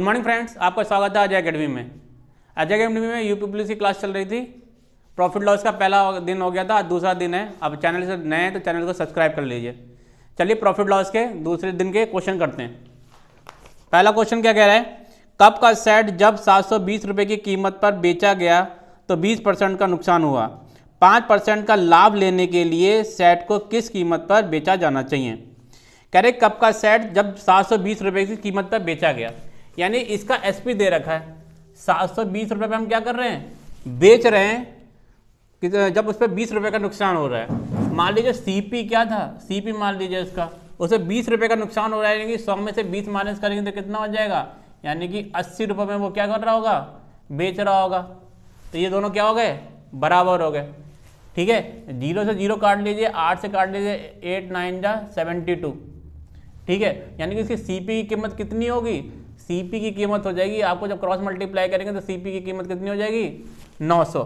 Good morning friends, आपका स्वागत है अजय अकेडमी में। अजय अकेडमी में यूपी पुलिस की क्लास चल रही थी। प्रॉफिट लॉस का पहला दिन हो गया था, आज दूसरा दिन है। अब चैनल से नए हैं तो चैनल को सब्सक्राइब कर लीजिए। चलिए प्रॉफिट लॉस के दूसरे दिन के क्वेश्चन करते हैं। पहला क्वेश्चन क्या कह रहा है, कप का सेट जब 720 रुपये की कीमत पर बेचा गया तो 20% का नुकसान हुआ। 5% का लाभ लेने के लिए सेट को किस कीमत पर बेचा जाना चाहिए। कह रहे कप का सेट जब 720 रुपये की कीमत पर बेचा गया, यानी इसका एसपी दे रखा है 720 रुपये पे हम क्या कर रहे हैं, बेच रहे हैं कि जब उस पर 20 रुपये का नुकसान हो रहा है। मान लीजिए सीपी क्या था, सीपी मान लीजिए इसका, उसे 20 रुपये का नुकसान हो रहा है, यानी कि 100 में से 20 माइनस करेंगे तो कितना हो जाएगा, यानी कि 80 रुपये में वो क्या कर रहा होगा, बेच रहा होगा। तो ये दोनों क्या हो गए, बराबर हो गए। ठीक है, 0 से 0 काट लीजिए, 8 से काट लीजिए, 8 9 जा 72। ठीक है, यानी कि इसकी सीपी की कीमत कितनी होगी, सीपी की कीमत हो जाएगी, आपको जब क्रॉस मल्टीप्लाई करेंगे तो सीपी की कीमत कितनी हो जाएगी, 900।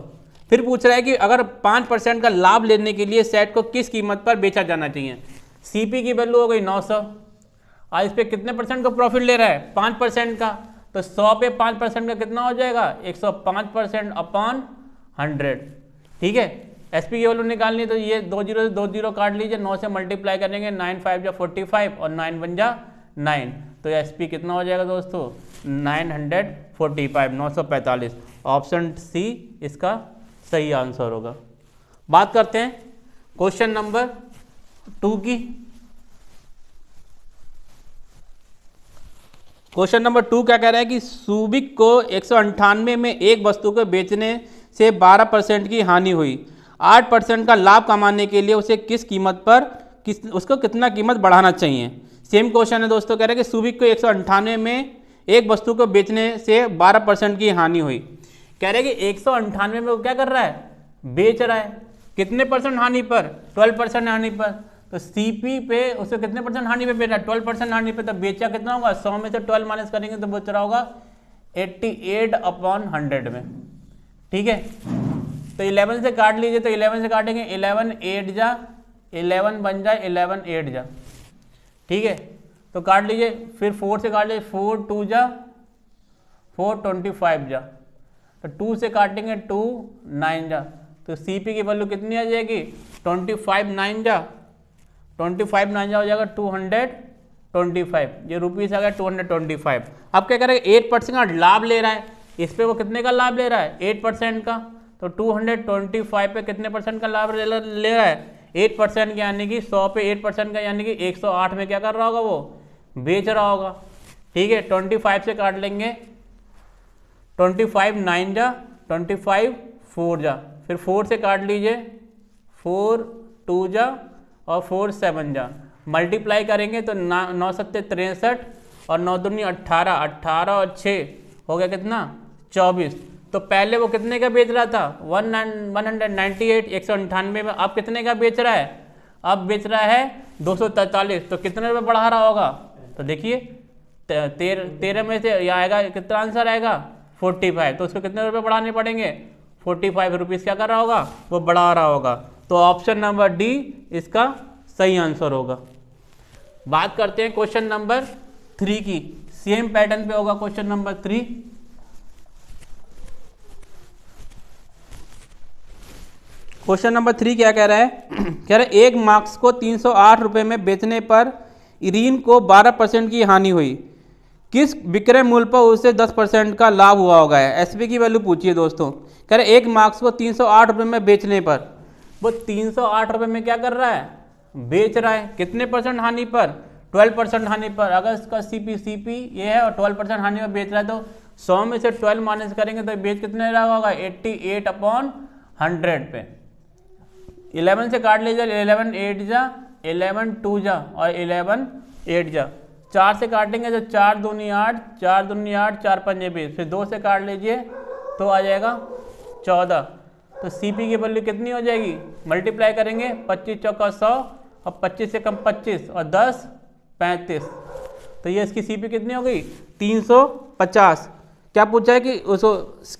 फिर पूछ रहा है कि अगर 5% का लाभ लेने के लिए सेट को किस कीमत पर बेचा जाना चाहिए। सीपी की वैल्यू हो गई 900, आज इस पे कितने परसेंट का प्रॉफिट ले रहा है, 5% का, तो 100 पे 5% का कितना हो जाएगा, 105% अपॉन 100। ठीक है, एसपी की वैल्यू निकालनी है तो ये 20 से 20 काट लीजिए, 9 से मल्टीप्लाई करेंगे, 9 5 जा 45 और 9 1 जा 9, तो एसपी कितना हो जाएगा दोस्तों, 945, 945। ऑप्शन सी इसका सही आंसर होगा। बात करते हैं क्वेश्चन नंबर 2 की। क्वेश्चन नंबर 2 क्या कह रहा है कि सुबिक को 198 में एक वस्तु को बेचने से 12% की हानि हुई। 8% का लाभ कमाने के लिए उसे किस कीमत पर उसको कितना कीमत बढ़ाना चाहिए। सेम क्वेश्चन है दोस्तों, कह रहे हैं कि सुबिक को 198 में एक वस्तु को बेचने से 12% की हानि हुई। कह रहे हैं कि 198 में वो क्या कर रहा है, बेच रहा है, कितने परसेंट हानि पर, 12% हानि पर। तो सीपी पे उसे कितने परसेंट हानि पे बेच रहा है, 12% हानि पे, तो बेचा कितना होगा, 100 में से 12 माइनस करेंगे तो बेच रहा होगा 88/100 में। ठीक है, तो 11 से काट लीजिए, तो 11 से काटेंगे, 11 8 जा 11 बन जाए, 11 8 जा। ठीक है, तो काट लीजिए, फिर 4 से काट लीजिए, 4 2 जा 4 25 जा, तो 2 से काटेंगे 2 9 जा, तो सीपी की वैल्यू कितनी आ जाएगी, 25 9 जा, 25 9 जा हो जाएगा 225, ये रुपीस आ गया 225। अब क्या करेंगे, 8% का लाभ ले रहा है, इस पे वो कितने का लाभ ले रहा है, 8% का, तो 225 पे कितने परसेंट का लाभ ले रहा है, 8%, यानी कि 100 पे 8% का, यानी कि 108 में क्या कर रहा होगा, वो बेच रहा होगा। ठीक है, 25 से काट लेंगे, 25 9 जा 25 4 जा, फिर 4 से काट लीजिए, 4 2 जा और 4 7 जा, मल्टीप्लाई करेंगे तो 9 7 63 और 9 दूनी 18, 18 और 6 हो गया कितना, 24। तो पहले वो कितने का बेच रहा था, 198, 198 में, अब कितने का बेच रहा है, अब बेच रहा है 243, तो कितने रुपये बढ़ा रहा होगा, तो देखिए 13 में से यह आएगा, कितना आंसर आएगा 45, तो उसको कितने रुपये बढ़ाने पड़ेंगे, 45 रुपीज़ क्या कर रहा होगा, वो बढ़ा रहा होगा। तो ऑप्शन नंबर डी इसका सही आंसर होगा। बात करते हैं क्वेश्चन नंबर 3 की, सेम पैटर्न पे होगा क्वेश्चन नंबर 3। क्वेश्चन नंबर 3 क्या कह रहा है, कह रहा है एक मार्क्स को 308 रुपये में बेचने पर इरीन को 12% की हानि हुई, किस विक्रय मूल्य पर उसे 10% का लाभ हुआ होगा। एसपी की वैल्यू पूछिए दोस्तों। कह रहे एक मार्क्स को 308 रुपये में बेचने पर, वो 308 रुपये में क्या कर रहा है, बेच रहा है, कितने परसेंट हानि पर, 12% हानि पर। अगर इसका सीपी ये है और 12% हानि पर बेच रहा है, तो 100 में से 12 माइनस करेंगे तो बेच कितने रहा होगा, 88/100 पे। 11 से काट लीजिए, 11 8 जा 11 2 जा और 11 8 जा, 4 से काटेंगे तो 4 दूनी 8, 4 दूनी 8, 4 5 20, फिर 2 से काट लीजिए तो आ जाएगा 14। तो सीपी की वैल्यू कितनी हो जाएगी, मल्टीप्लाई करेंगे, 25 चौका 100 और 25 से कम 25 और 10 35, तो ये इसकी सीपी कितनी हो गई, 350। क्या पूछा है कि उसको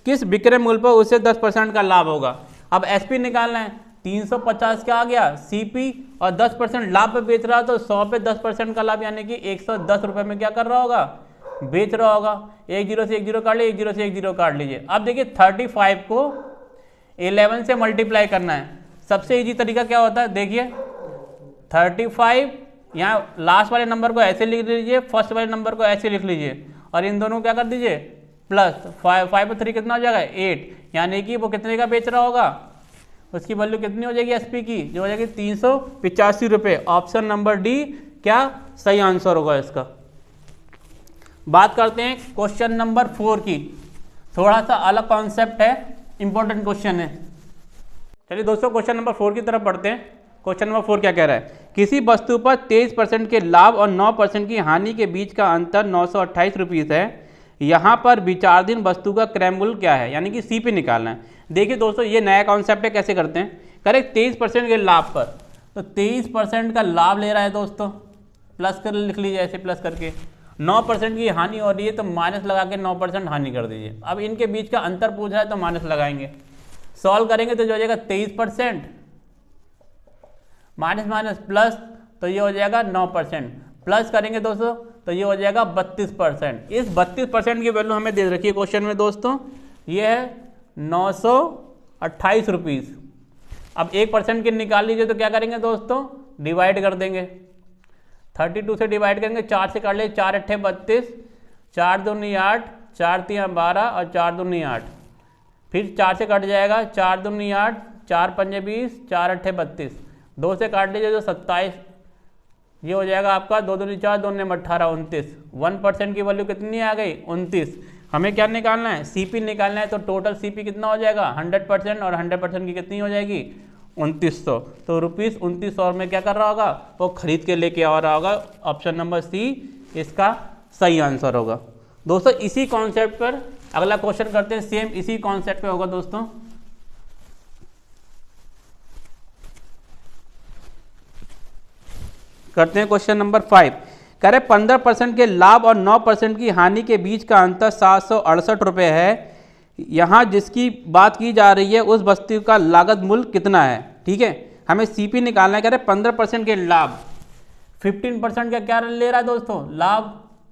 किस विक्रय मूल्य पर उसे 10% का लाभ होगा। अब एसपी निकालना है, 350 क्या आ गया सीपी और 10% लाभ पे बेच रहा है, तो 100 पे 10% का लाभ, यानी कि 110 रुपये में क्या कर रहा होगा, बेच रहा होगा। एक जीरो से एक जीरो काट लीजिए, एक जीरो से एक जीरो काट लीजिए। अब देखिए 35 को 11 से मल्टीप्लाई करना है। सबसे इजी तरीका क्या होता है, देखिए 35 यहाँ लास्ट वाले नंबर को ऐसे लिख लीजिए, फर्स्ट वाले नंबर को ऐसे लिख लीजिए और इन दोनों को क्या कर दीजिए प्लस। 5 और 3 कितना हो जाएगा 8, यानी कि वो कितने का बेच रहा होगा, उसकी वैल्यू कितनी हो जाएगी एसपी की, जो हो जाएगी 385 रुपये। ऑप्शन नंबर डी क्या सही आंसर होगा इसका। बात करते हैं क्वेश्चन नंबर 4 की। थोड़ा सा अलग कॉन्सेप्ट है, इंपॉर्टेंट क्वेश्चन है। चलिए दोस्तों क्वेश्चन नंबर 4 की तरफ बढ़ते हैं। क्वेश्चन नंबर 4 क्या कह रहा है, किसी वस्तु पर 23% के लाभ और 9% की हानि के बीच का अंतर 928 रुपीज़ है। यहाँ पर विचाराधीन वस्तु का क्रय मूल्य क्या है, यानी कि सीपी निकालना है। देखिए दोस्तों ये नया कॉन्सेप्ट है, कैसे करते हैं, करेक्ट 23% के लाभ पर, तो 23% का लाभ ले रहा है दोस्तों, प्लस कर लिख लीजिए ऐसे प्लस करके। 9% की हानि हो रही है तो माइनस लगा के 9% हानि कर दीजिए। अब इनके बीच का अंतर पूछ रहा है तो माइनस लगाएंगे, सॉल्व करेंगे तो जो हो जाएगा 23% माइनस माइनस प्लस, तो ये हो जाएगा 9%, प्लस करेंगे दोस्तों तो ये हो जाएगा 32%। इस 32% की वैल्यू हमें दे रखी है क्वेश्चन में दोस्तों, ये है 928 रुपीज़। अब 1% की निकाल लीजिए तो क्या करेंगे दोस्तों, डिवाइड कर देंगे, 32 से डिवाइड करेंगे, 4 से काट ले, 4 अट्ठे 32, 4 दूनी 8, 4 तिया 12 और 4 दूनी 8, फिर 4 से कट जाएगा, 4 दूनी 8, 4 पंजे 20, 4 अट्ठे 32, 2 से काट लीजिए जो 27, ये हो जाएगा आपका 2 दूनी 4, 2 ने 18, 29। 1% की वैल्यू कितनी आ गई 29। हमें क्या निकालना है, सीपी निकालना है, तो टोटल सीपी कितना हो जाएगा 100%, और 100% की कितनी हो जाएगी 2900। तो रुपीज़ 2900 में क्या कर रहा होगा, वो खरीद के लेके आ रहा होगा। ऑप्शन नंबर सी इसका सही आंसर होगा। दोस्तों इसी कॉन्सेप्ट पर अगला क्वेश्चन करते हैं, सेम इसी कॉन्सेप्ट पे होगा दोस्तों। करते हैं क्वेश्चन नंबर 5। कह रहे 15% के लाभ और 9% की हानि के बीच का अंतर 768 रुपये है। यहाँ जिसकी बात की जा रही है उस वस्तु का लागत मूल्य कितना है। ठीक है, हमें सीपी निकालना है। कह रहे 15% के लाभ, 15% का क्या ले रहा है दोस्तों लाभ,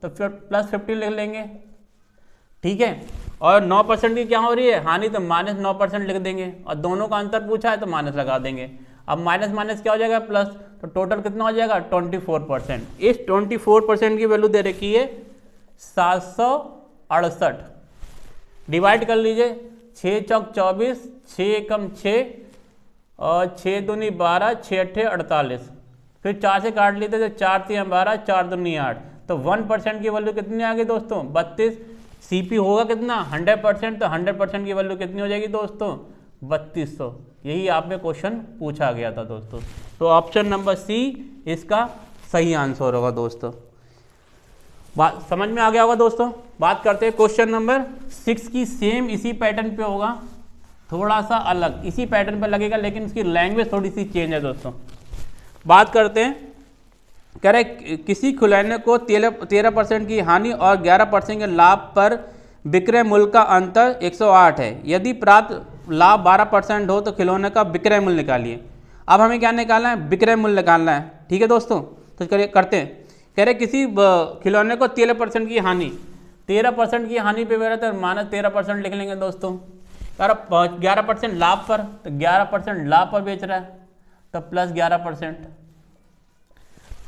तो फिर प्लस 15 लिख लेंगे। ठीक है, और 9% की क्या हो रही है हानि, तो माइनस 9% लिख देंगे, और दोनों का अंतर पूछा है तो माइनस लगा देंगे। अब माइनस माइनस क्या हो जाएगा प्लस, तो टोटल कितना हो जाएगा 24%। इस 24% की वैल्यू दे रखी है 768, डिवाइड कर लीजिए, 6 चौक 24, 6 एकम 6 और 6 दूनी 12, 6 अट्ठे 48, फिर 4 से काट लेते तो 4 3 12, 4 दूनी 8, तो 1% की वैल्यू कितनी आ गई दोस्तों 32। सीपी होगा कितना 100%, तो 100% की वैल्यू कितनी हो जाएगी दोस्तों 3200। यही आप में क्वेश्चन पूछा गया था दोस्तों, तो ऑप्शन नंबर सी इसका सही आंसर होगा दोस्तों। बात समझ में आ गया होगा दोस्तों। बात करते हैं क्वेश्चन नंबर 6 की। सेम इसी पैटर्न पे होगा, थोड़ा सा अलग इसी पैटर्न पे लगेगा, लेकिन इसकी लैंग्वेज थोड़ी सी चेंज है दोस्तों। बात करते हैं, कह रहे किसी खिलौने को 13% की हानि और 11% के लाभ पर विक्रय मूल्य का अंतर 108 है। यदि प्राप्त लाभ 12% हो तो खिलौने का विक्रय मूल्य निकालिए। अब हमें क्या निकालना है, विक्रय मूल्य निकालना है। ठीक है दोस्तों, तो करते हैं। कह रहे किसी खिलौने को 13% की हानि, 13% की हानि पे मेरा तो माइनस 13% लिख लेंगे दोस्तों। यार 11% लाभ पर, तो 11% लाभ पर बेच रहा है तो प्लस 11%।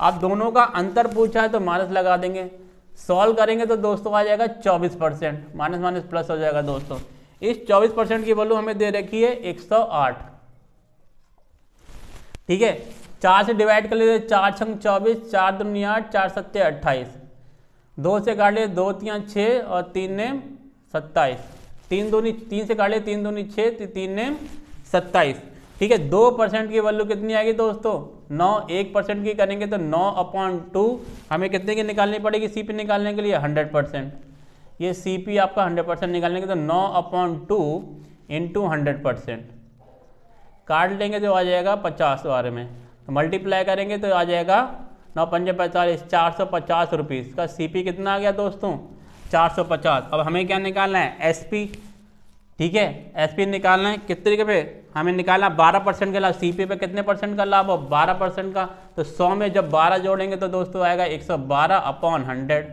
आप दोनों का अंतर पूछा है तो माइनस लगा देंगे, सॉल्व करेंगे तो दोस्तों आ जाएगा 24%, माइनस माइनस प्लस हो जाएगा दोस्तों। इस 24% की वैल्यू हमें दे रखी है 108। ठीक है, 4 से डिवाइड कर लीजिए, 4 छंग 24, 4 दूनी 8, 4 सत्ते 28, 2 से काट लिए 2 तिया 6 और 3 ने 27, 3 से काट लिए 3 दूनी 6, 3 ने 27। ठीक है, 2% की वैल्यू कितनी आएगी दोस्तों 9। 1% की करेंगे तो 9/2 हमें कितने की निकालनी पड़ेगी सीपी निकालने के लिए 100%। ये सीपी आपका 100% निकालने के तो 9/2 इंटू 100% काट लेंगे तो आ जाएगा 50 बारे में, तो मल्टीप्लाई करेंगे तो आ जाएगा 9 पंजे 45, 450 रुपीज़ का सीपी कितना आ गया दोस्तों 450। अब हमें क्या निकालना है एसपी। ठीक है, एसपी निकालना है किस तरीके पे, हमें निकालना 12% का लाभ। सीपी पे कितने परसेंट का लाभ हो 12% का, तो 100 में जब 12 जोड़ेंगे तो दोस्तों आएगा 112/100।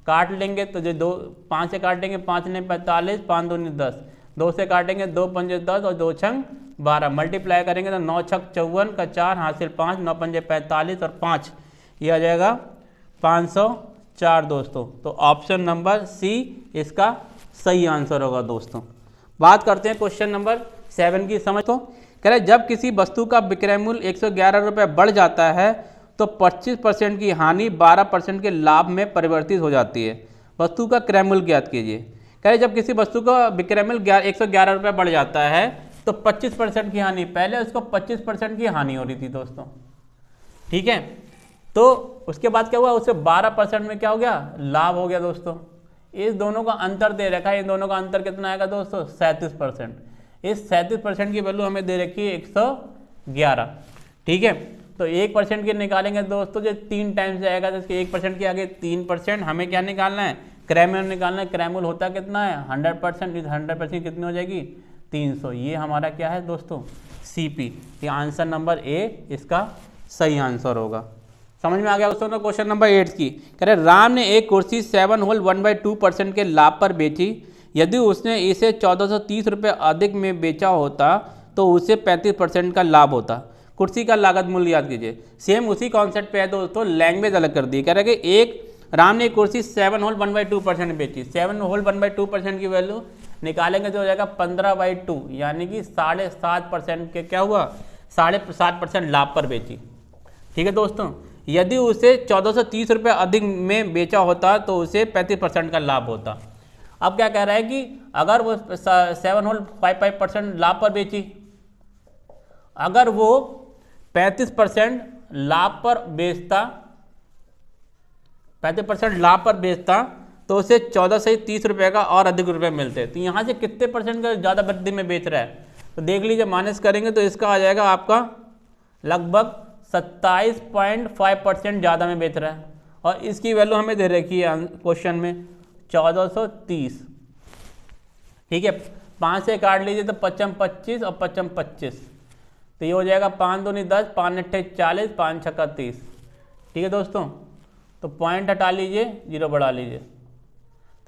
काट लेंगे तो जो 2 5 से काटेंगे 5 ने 45, 5 दूनी 10, 2 से काटेंगे 2 पंजे 10 और 2 छंग 12, मल्टीप्लाई करेंगे तो 9 छक 54 का 4 हासिल 5, 9 पंजे 45 और 5, ये आ जाएगा 504 दोस्तों। तो ऑप्शन नंबर सी इसका सही आंसर होगा दोस्तों। बात करते हैं क्वेश्चन नंबर 7 की, समझ। तो कह रहे जब किसी वस्तु का विक्रय मूल्य 111 रुपये बढ़ जाता है तो 25% की हानि 12% के लाभ में परिवर्तित हो जाती है। वस्तु का क्रय मूल्य ज्ञात कीजिए। कह रहे जब किसी वस्तु का विक्रय मूल्य 111 रुपये बढ़ जाता है तो 25% की हानि, पहले उसको 25% की हानि हो रही थी दोस्तों, ठीक है। तो उसके बाद क्या हुआ, उससे 12% में क्या हो गया, लाभ हो गया दोस्तों। इस दोनों का अंतर दे रखा है, इन दोनों का अंतर कितना आएगा दोस्तों, 37%। इस 37% की वैल्यू हमें दे रखी है 111, ठीक है। तो 1% की निकालेंगे दोस्तों, जो 3 टाइम्स जाएगा तो इसके 1% के आगे 3%। हमें क्या निकालना है, क्रय मूल्य निकालना है। क्रय मूल्य होता कितना है 100%, 100% कितनी हो जाएगी 300। ये हमारा क्या है दोस्तों, CP। ये आंसर नंबर ए इसका सही आंसर होगा। समझ में आ गया दोस्तों। क्वेश्चन नंबर 8 की कह रहे राम ने एक कुर्सी 7 होल 1/2% के लाभ पर बेची। यदि उसने इसे 1430 रुपये अधिक में बेचा होता तो उसे 35% का लाभ होता। कुर्सी का लागत मूल्य याद कीजिए। सेम उसी कॉन्सेप्ट पे है दोस्तों, लैंग्वेज अलग कर दी। कह रहे कि एक राम ने एक कुर्सी 7 होल 1/2% बेची। 7 होल 1/2% की वैल्यू निकालेंगे तो हो जाएगा 15/2, यानी कि 7.5% के क्या हुआ, 7.5% लाभ पर बेची, ठीक है दोस्तों। यदि उसे 1430 रुपये अधिक में बेचा होता तो उसे 35% का लाभ होता। अब क्या कह रहा है कि अगर वो 7 होल 5% लाभ पर बेची, अगर वो 35% लाभ पर बेचता, 35% लाभ पर बेचता तो उसे 14 से 30 रुपये का और अधिक रुपये मिलते। तो यहाँ से कितने % का ज़्यादा वृद्धि में बेच रहा है, तो देख लीजिए, माइनस करेंगे तो इसका आ जाएगा आपका लगभग 27.5% ज़्यादा में बेच रहा है। और इसकी वैल्यू हमें दे रखी है क्वेश्चन में 1430, ठीक है। 5 से काट लीजिए तो 55 25 और 55 25, तो ये हो जाएगा 5 दूनी 10, 5 अट्ठे 40, 5 छक्का 30, ठीक है दोस्तों। तो पॉइंट हटा लीजिए, 0 बढ़ा लीजिए,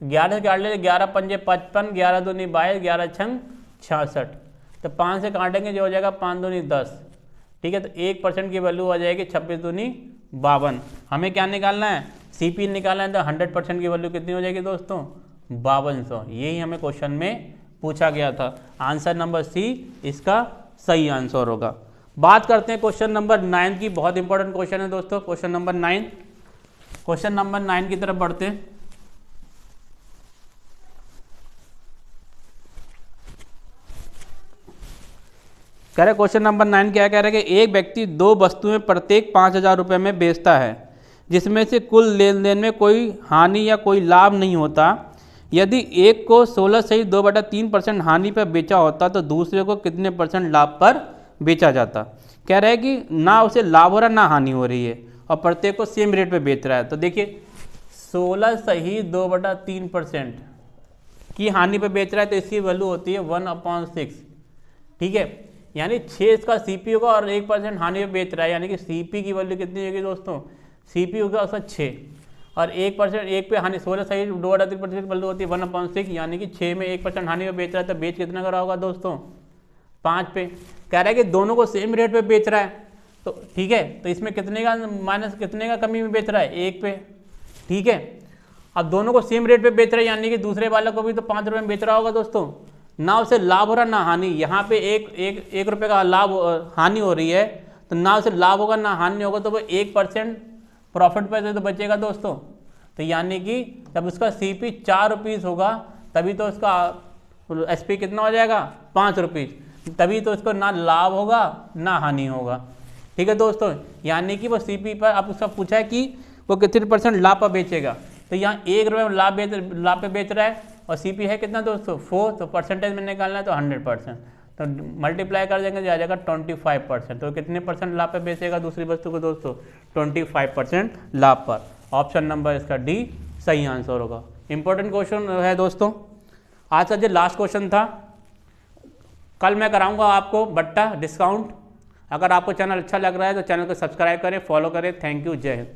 तो 11 से काट लीजिए, 11 पंजे 55, 11 दूनी 22, 11 छंग 66, तो 5 से काटेंगे जो हो जाएगा 5 दूनी 10, ठीक है। तो 1% की वैल्यू आ जाएगी 26 दूनी 52। हमें क्या निकालना है, CP निकालना है। तो 100% की वैल्यू कितनी हो जाएगी दोस्तों, 5200। यही हमें क्वेश्चन में पूछा गया था। आंसर नंबर सी इसका सही आंसर होगा। बात करते हैं क्वेश्चन नंबर 9 की। बहुत इंपॉर्टेंट क्वेश्चन है दोस्तों, क्वेश्चन नंबर 9। क्वेश्चन नंबर 9 की तरफ बढ़ते हैं। कह रहे क्वेश्चन नंबर 9 क्या कह रहे हैं कि एक व्यक्ति 2 वस्तुएं प्रत्येक 5000 रुपये में बेचता है, जिसमें से कुल लेन देन में कोई हानि या कोई लाभ नहीं होता। यदि एक को 16 सही 2/3% हानि पर बेचा होता तो दूसरे को कितने % लाभ पर बेचा जाता। कह रहे हैं कि ना उसे लाभ हो रहा ना हानि हो रही है और प्रत्येक को सेम रेट पे बेच रहा है। तो देखिए 16 सही 2/3% की हानि पे बेच रहा है तो इसकी वैल्यू होती है 1/6, ठीक है। यानी 6 इसका CP होगा और 1% हानि पे बेच रहा है, यानी कि CP की वैल्यू कितनी होगी दोस्तों, CP होगा उसका 6 और 1% 1 पे हानि 16 सही 2/3% वैल्यू होती है 1/6, यानी कि 6 में 1% हानि पे बेच रहा है तो बेच कितना का रहा होगा दोस्तों, 5 पे। कह रहा है कि दोनों को सेम रेट पे बेच रहा है, तो ठीक है। तो इसमें कितने का माइनस कितने का कमी में बेच रहा है, 1 पे, ठीक है। अब दोनों को सेम रेट पे बेच रहा है, यानी कि दूसरे वाले को भी तो 5 रुपये में बेच रहा होगा दोस्तों। ना उसे लाभ हो रहा ना हानि। यहाँ पे एक रुपये का लाभ हानि हो रही है, तो ना उसे लाभ होगा ना हानि होगा, तो वो 1% प्रॉफिट पे तो बचेगा दोस्तों। तो यानी कि जब उसका CP 4 रुपीज़ होगा तभी तो उसका SP कितना हो जाएगा 5 रुपीज़, तभी तो उसको ना लाभ होगा ना हानि होगा, ठीक है दोस्तों। यानी कि वो CP पर अब उसका पूछा है कि वो कितने % लाभ पर बेचेगा, तो यहाँ 1 रुपये में लाभ पे बेच रहा है और CP है कितना दोस्तों 4, तो परसेंटेज में निकालना है तो 100%, तो मल्टीप्लाई कर देंगे तो आ जाएगा 25%। तो कितने % लाभ पे बेचेगा दूसरी वस्तु को दोस्तों, 25% लाभ पर। ऑप्शन नंबर इसका D सही आंसर होगा। इंपॉर्टेंट क्वेश्चन है दोस्तों। आज का जो लास्ट क्वेश्चन था, कल मैं कराऊंगा आपको बट्टा डिस्काउंट। अगर आपको चैनल अच्छा लग रहा है तो चैनल को सब्सक्राइब करें, फॉलो करें। थैंक यू, जय हिंद।